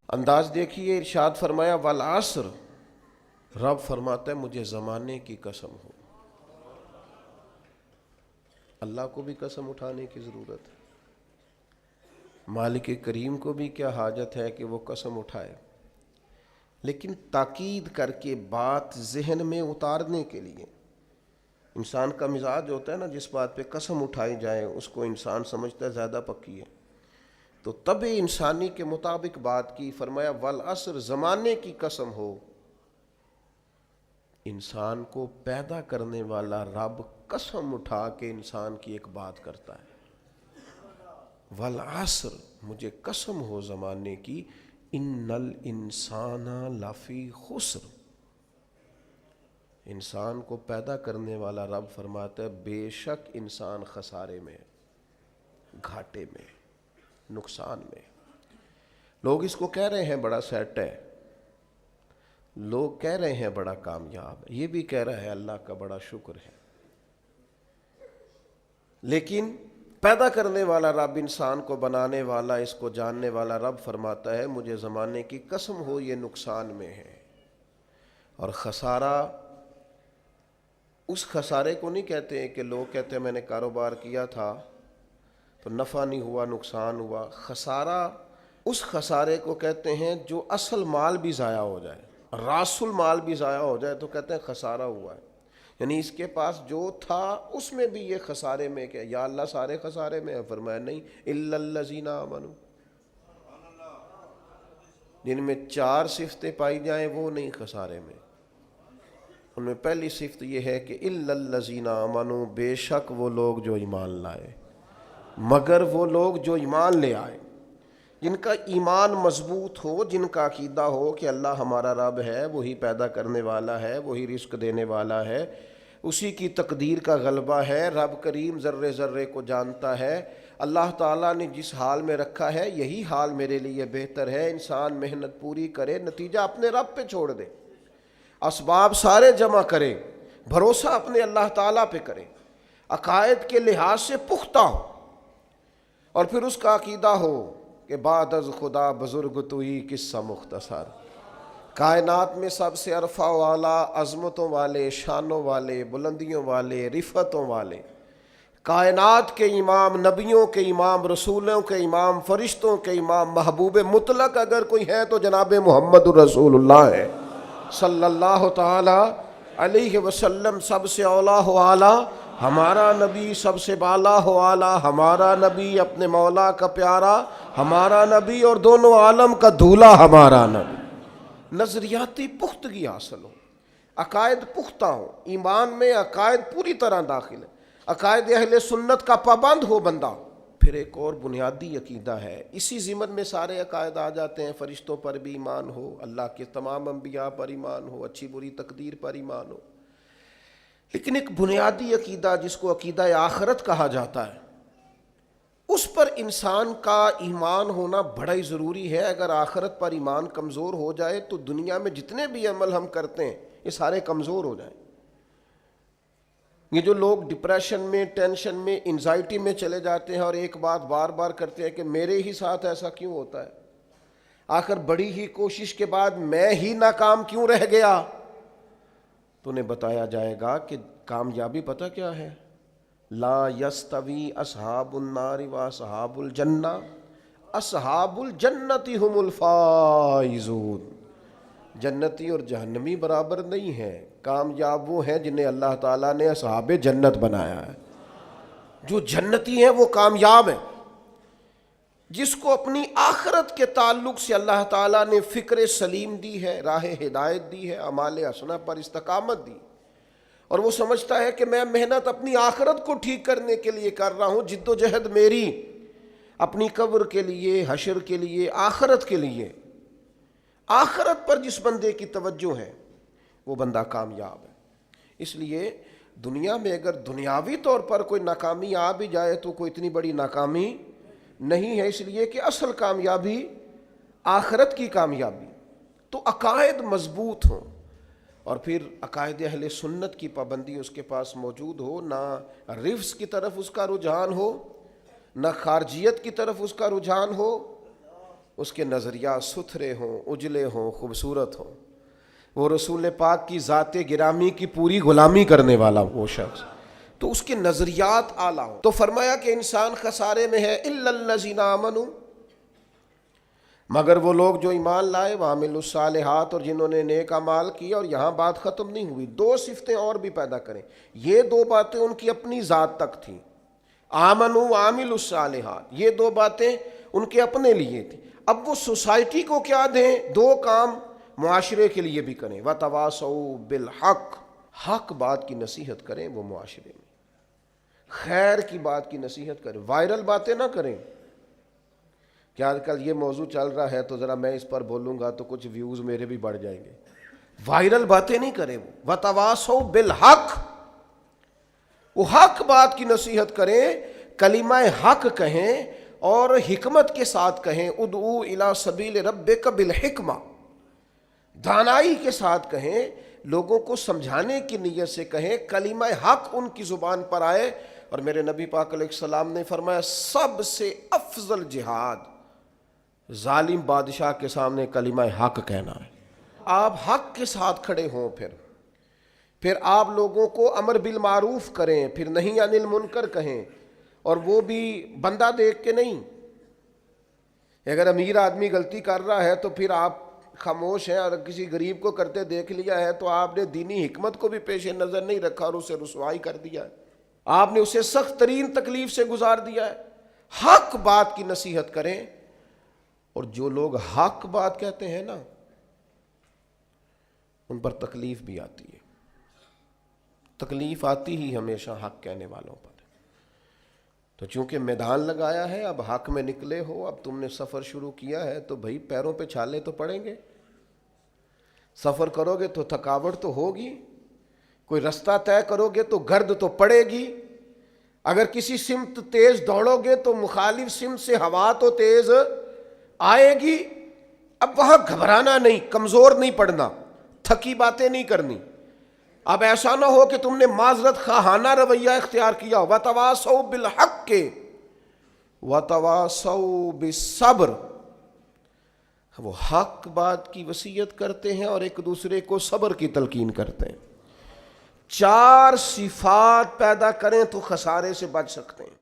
انداز دیکھیے، ارشاد فرمایا والعصر، رب فرماتا ہے مجھے زمانے کی قسم ہو۔ اللہ کو بھی قسم اٹھانے کی ضرورت ہے، مالک کریم کو بھی کیا حاجت ہے کہ وہ قسم اٹھائے، لیکن تاکید کر کے بات ذہن میں اتارنے کے لیے۔ انسان کا مزاج ہوتا ہے نا، جس بات پہ قسم اٹھائی جائے اس کو انسان سمجھتا ہے زیادہ پکی ہے، تو طبع انسانی کے مطابق بات کی۔ فرمایا والعصر، زمانے کی قسم ہو۔ انسان کو پیدا کرنے والا رب قسم اٹھا کے انسان کی ایک بات کرتا ہے، والعصر، مجھے قسم ہو زمانے کی، ان الانسان لفی خسر۔ انسان کو پیدا کرنے والا رب فرماتا ہے بے شک انسان خسارے میں، گھاٹے میں، نقصان میں۔ لوگ اس کو کہہ رہے ہیں بڑا سیٹ ہے، لوگ کہہ رہے ہیں بڑا کامیاب ہے، یہ بھی کہہ رہا ہے اللہ کا بڑا شکر ہے، لیکن پیدا کرنے والا رب، انسان کو بنانے والا، اس کو جاننے والا رب فرماتا ہے مجھے زمانے کی قسم ہو یہ نقصان میں ہے۔ اور خسارہ، اس خسارے کو نہیں کہتے ہیں کہ لوگ کہتے ہیں میں نے کاروبار کیا تھا تو نفع نہیں ہوا، نقصان ہوا۔ خسارہ اس خسارے کو کہتے ہیں جو اصل مال بھی ضائع ہو جائے، راس المال بھی ضائع ہو جائے تو کہتے ہیں خسارہ ہوا ہے۔ یعنی اس کے پاس جو تھا اس میں بھی یہ خسارے میں، کہ یا اللہ سارے خسارے میں ہے؟ فرمایا نہیں، الا الذین آمنوا، جن میں 4 صفتیں پائی جائیں وہ نہیں خسارے میں۔ ان میں پہلی صفت یہ ہے کہ الا الذین آمنوا، بے شک وہ لوگ جو ایمان لائے، مگر وہ لوگ جو ایمان لے آئے، جن کا ایمان مضبوط ہو، جن کا عقیدہ ہو کہ اللہ ہمارا رب ہے، وہی پیدا کرنے والا ہے، وہی رزق دینے والا ہے، اسی کی تقدیر کا غلبہ ہے، رب کریم ذرے ذرے کو جانتا ہے، اللہ تعالیٰ نے جس حال میں رکھا ہے یہی حال میرے لیے بہتر ہے۔ انسان محنت پوری کرے، نتیجہ اپنے رب پہ چھوڑ دے، اسباب سارے جمع کرے، بھروسہ اپنے اللہ تعالیٰ پہ کرے، عقائد کے لحاظ سے پختہ ہو، اور پھر اس کا عقیدہ ہو کہ بعد از خدا بزرگ تو ہی قصہ مختصر۔ کائنات میں سب سے عرفہ والا، عظمتوں والے، شانوں والے، بلندیوں والے، رفتوں والے، کائنات کے امام، نبیوں کے امام، رسولوں کے امام، فرشتوں کے امام، محبوب مطلق اگر کوئی ہے تو جناب محمد الرسول اللہ ہے صلی اللہ تعالی علیہ وسلم۔ سب سے اولا ہو اعلیٰ ہمارا نبی، سب سے بالا ہو اعلیٰ ہمارا نبی، اپنے مولا کا پیارا ہمارا نبی، اور دونوں عالم کا دھولا ہمارا نبی۔ نظریاتی پختگی حاصل ہو، عقائد پختہ ہو، ایمان میں عقائد پوری طرح داخل ہے، عقائد اہل سنت کا پابند ہو بندہ۔ پھر ایک اور بنیادی عقیدہ ہے، اسی ضمن میں سارے عقائد آ جاتے ہیں، فرشتوں پر بھی ایمان ہو، اللہ کے تمام انبیاء پر ایمان ہو، اچھی بری تقدیر پر ایمان ہو، لیکن ایک بنیادی عقیدہ جس کو عقیدہ آخرت کہا جاتا ہے، اس پر انسان کا ایمان ہونا بڑا ہی ضروری ہے۔ اگر آخرت پر ایمان کمزور ہو جائے تو دنیا میں جتنے بھی عمل ہم کرتے ہیں یہ سارے کمزور ہو جائیں۔ یہ جو لوگ ڈپریشن میں، ٹینشن میں، انزائٹی میں چلے جاتے ہیں اور ایک بات بار بار کرتے ہیں کہ میرے ہی ساتھ ایسا کیوں ہوتا ہے، آخر بڑی ہی کوشش کے بعد میں ہی ناکام کیوں رہ گیا، تو انہیں بتایا جائے گا کہ کامیابی پتہ کیا ہے؟ لا یستوی اصحاب النار و اصحاب الجنہ، اصحاب الجنت هم الفائزون۔ جنتی اور جہنمی برابر نہیں ہیں، کامیاب وہ ہیں جنہیں اللہ تعالیٰ نے اصحاب جنت بنایا ہے۔ جو جنتی ہیں وہ کامیاب ہیں، جس کو اپنی آخرت کے تعلق سے اللہ تعالیٰ نے فکر سلیم دی ہے، راہ ہدایت دی ہے، اعمال حسنہ پر استقامت دی، اور وہ سمجھتا ہے کہ میں محنت اپنی آخرت کو ٹھیک کرنے کے لیے کر رہا ہوں، جد و جہد میری اپنی قبر کے لیے، حشر کے لیے، آخرت کے لیے۔ آخرت پر جس بندے کی توجہ ہے وہ بندہ کامیاب ہے۔ اس لیے دنیا میں اگر دنیاوی طور پر کوئی ناکامی آ بھی جائے تو کوئی اتنی بڑی ناکامی نہیں ہے، اس لیے کہ اصل کامیابی آخرت کی کامیابی۔ تو عقائد مضبوط ہوں، اور پھر عقائد اہل سنت کی پابندی اس کے پاس موجود ہو، نہ رفض کی طرف اس کا رجحان ہو، نہ خارجیت کی طرف اس کا رجحان ہو، اس کے نظریات ستھرے ہوں، اجلے ہوں، خوبصورت ہوں، وہ رسول پاک کی ذات گرامی کی پوری غلامی کرنے والا وہ شخص، تو اس کے نظریات اعلیٰ ہوں۔ تو فرمایا کہ انسان خسارے میں ہے الا الذین آمنوا، مگر وہ لوگ جو ایمان لائے، وعملوا الصالحات، اور جنہوں نے نیک اعمال کیا۔ اور یہاں بات ختم نہیں ہوئی، دو صفتیں اور بھی پیدا کریں۔ یہ دو باتیں ان کی اپنی ذات تک تھیں، آمنوا وعملوا الصالحات، یہ دو باتیں ان کے اپنے لیے تھیں۔ اب وہ سوسائٹی کو کیا دیں؟ دو کام معاشرے کے لیے بھی کریں، وتواصوا بالحق، حق بات کی نصیحت کریں وہ معاشرے میں، خیر کی بات کی نصیحت کریں، وائرل باتیں نہ کریں۔ کہ آج کل یہ موضوع چل رہا ہے تو ذرا میں اس پر بولوں گا تو کچھ ویوز میرے بھی بڑھ جائیں گے، وائرل باتیں نہیں کریں وہ، وتواصوا بالحق، وہ حق بات کی نصیحت کریں، کلمہ حق کہیں اور حکمت کے ساتھ کہیں، ادعو الی سبیل ربک بالحکمہ، دانائی کے ساتھ کہیں، لوگوں کو سمجھانے کی نیت سے کہیں، کلمہ حق ان کی زبان پر آئے۔ اور میرے نبی پاک علیہ السلام نے فرمایا سب سے افضل جہاد ظالم بادشاہ کے سامنے کلمہ حق کہنا ہے۔ آپ حق کے ساتھ کھڑے ہوں، پھر آپ لوگوں کو امر بالمعروف کریں، پھر نہی عن المنکر کہیں، اور وہ بھی بندہ دیکھ کے نہیں۔ اگر امیر آدمی غلطی کر رہا ہے تو پھر آپ خاموش ہیں، اور کسی غریب کو کرتے دیکھ لیا ہے تو آپ نے دینی حکمت کو بھی پیش نظر نہیں رکھا اور اسے رسوائی کر دیا ہے، آپ نے اسے سخت ترین تکلیف سے گزار دیا ہے۔ حق بات کی نصیحت کریں، اور جو لوگ حق بات کہتے ہیں نا ان پر تکلیف بھی آتی ہے، تکلیف آتی ہی ہمیشہ حق کہنے والوں پر۔ تو چونکہ میدان لگایا ہے، اب حق میں نکلے ہو، اب تم نے سفر شروع کیا ہے تو بھائی پیروں پہ چھالے تو پڑیں گے، سفر کرو گے تو تھکاوٹ تو ہوگی، کوئی رستہ طے کرو گے تو گرد تو پڑے گی، اگر کسی سمت تیز دوڑو گے تو مخالف سمت سے ہوا تو تیز آئے گی۔ اب وہاں گھبرانا نہیں، کمزور نہیں پڑنا، تھکی باتیں نہیں کرنی۔ اب ایسا نہ ہو کہ تم نے معذرت خواہانہ رویہ اختیار کیا، وتواصوا بالحق وتواصوا بالصبر، وہ حق بات کی وصیت کرتے ہیں اور ایک دوسرے کو صبر کی تلقین کرتے ہیں۔ چار صفات پیدا کریں تو خسارے سے بچ سکتے ہیں۔